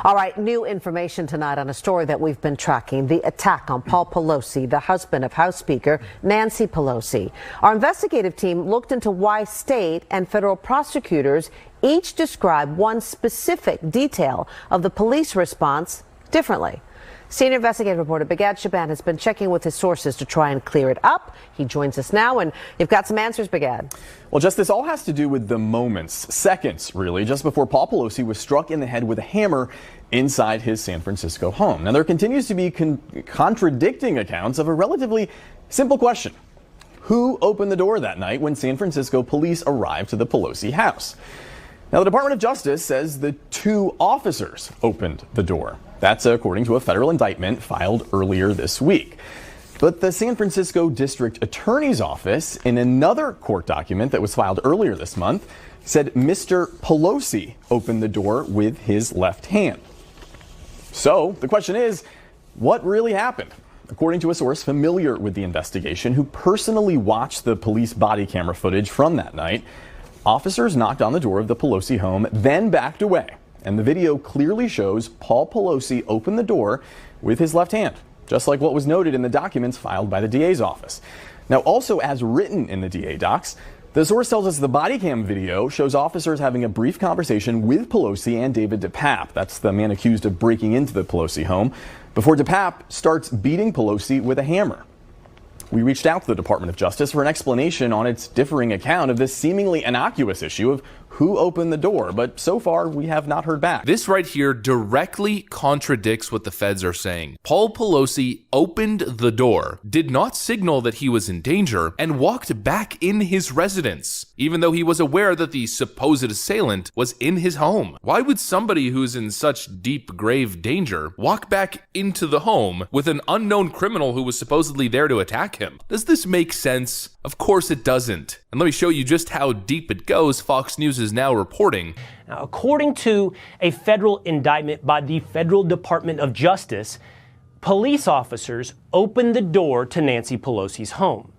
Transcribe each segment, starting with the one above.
All right, new information tonight on a story that we've been tracking, the attack on Paul Pelosi, the husband of House Speaker Nancy Pelosi. Our investigative team looked into why state and federal prosecutors each describe one specific detail of the police response differently. Senior investigative reporter Begad Shaban has been checking with his sources to try and clear it up. He joins us now, and you've got some answers, Begad. Well, Jess, this all has to do with the moments, seconds really, just before Paul Pelosi was struck in the head with a hammer inside his San Francisco home. Now, there continues to be contradicting accounts of a relatively simple question. Who opened the door that night when San Francisco police arrived to the Pelosi house? Now, the Department of Justice says the two officers opened the door. That's according to a federal indictment filed earlier this week. But the San Francisco District Attorney's Office, in another court document that was filed earlier this month, said Mr. Pelosi opened the door with his left hand. So the question is, what really happened? According to a source familiar with the investigation who personally watched the police body camera footage from that night, officers knocked on the door of the Pelosi home, then backed away. And the video clearly shows Paul Pelosi open the door with his left hand, just like what was noted in the documents filed by the DA's office. Now, also as written in the DA docs, the source tells us the body cam video shows officers having a brief conversation with Pelosi and David DePape, that's the man accused of breaking into the Pelosi home, before DePape starts beating Pelosi with a hammer. We reached out to the Department of Justice for an explanation on its differing account of this seemingly innocuous issue of who opened the door, but so far we have not heard back. This right here directly contradicts what the feds are saying. Paul Pelosi opened the door, did not signal that he was in danger, and walked back in his residence, even though he was aware that the supposed assailant was in his home. Why would somebody who's in such deep, grave danger walk back into the home with an unknown criminal who was supposedly there to attack him? Does this make sense? Of course it doesn't. And let me show you just how deep it goes. Fox News is now reporting. Now, according to a federal indictment by the Federal Department of Justice, police officers opened the door to Nancy Pelosi's home.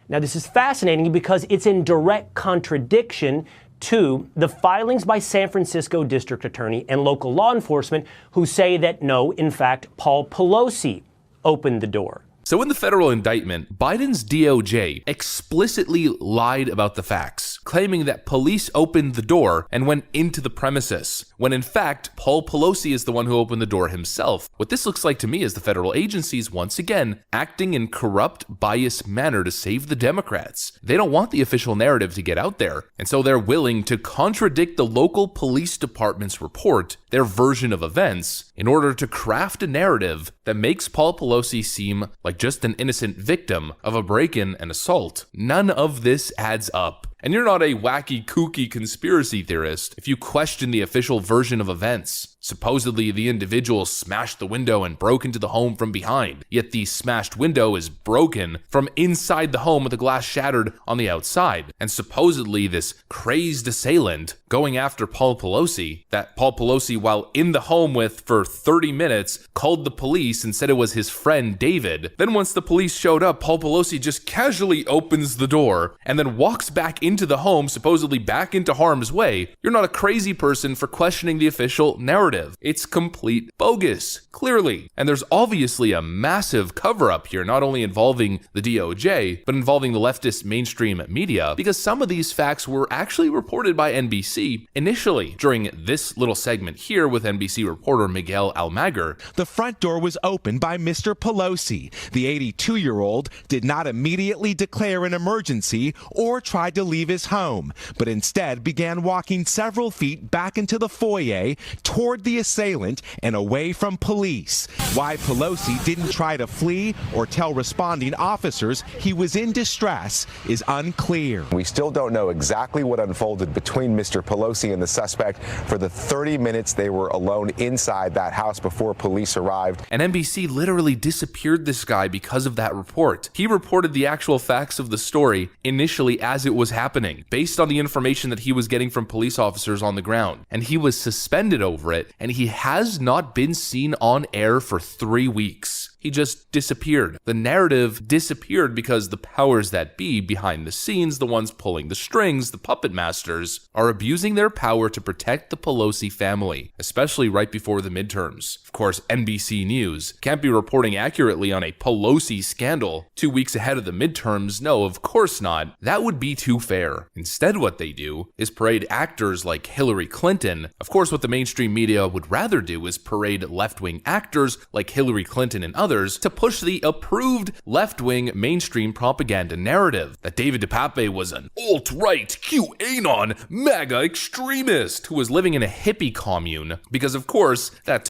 Now, this is fascinating because it's in direct contradiction to the filings by San Francisco District Attorney and local law enforcement who say that no, in fact, Paul Pelosi opened the door. So in the federal indictment, Biden's DOJ explicitly lied about the facts, claiming that police opened the door and went into the premises, when in fact, Paul Pelosi is the one who opened the door himself. What this looks like to me is the federal agencies, once again, acting in corrupt, biased manner to save the Democrats. They don't want the official narrative to get out there, and so they're willing to contradict the local police department's report, their version of events, in order to craft a narrative that makes Paul Pelosi seem like just an innocent victim of a break-in and assault. None of this adds up. And you're not a wacky, kooky conspiracy theorist if you question the official version of events. Supposedly, the individual smashed the window and broke into the home from behind, yet the smashed window is broken from inside the home with the glass shattered on the outside. And supposedly, this crazed assailant going after Paul Pelosi, that Paul Pelosi, while in the home with for 30 minutes, called the police and said it was his friend David. Then once the police showed up, Paul Pelosi just casually opens the door and then walks back into the home, supposedly back into harm's way. You're not a crazy person for questioning the official narrative. It's complete bogus, clearly. And there's obviously a massive cover-up here, not only involving the DOJ, but involving the leftist mainstream media, because some of these facts were actually reported by NBC initially during this little segment here with NBC reporter Miguel Almaguer. The front door was opened by Mr. Pelosi. The 82-year-old did not immediately declare an emergency or try to leave his home, but instead began walking several feet back into the foyer toward the assailant and away from police. Why Pelosi didn't try to flee or tell responding officers he was in distress is unclear. We still don't know exactly what unfolded between Mr. Pelosi and the suspect for the 30 minutes they were alone inside that house before police arrived. And NBC literally disappeared this guy because of that report. He reported the actual facts of the story initially as it was happening, based on the information that he was getting from police officers on the ground. And he was suspended over it, and he has not been seen on air for 3 weeks. he just disappeared. The narrative disappeared because the powers that be behind the scenes, the ones pulling the strings, the puppet masters, are abusing their power to protect the Pelosi family, especially right before the midterms. Of course, NBC News can't be reporting accurately on a Pelosi scandal 2 weeks ahead of the midterms. No, of course not. That would be too fair. Instead, what they do is parade actors like Hillary Clinton. Of course, what the mainstream media would rather do is parade left-wing actors like Hillary Clinton and others to push the approved left-wing mainstream propaganda narrative that David DePape was an alt-right, QAnon, MAGA extremist who was living in a hippie commune, because of course, that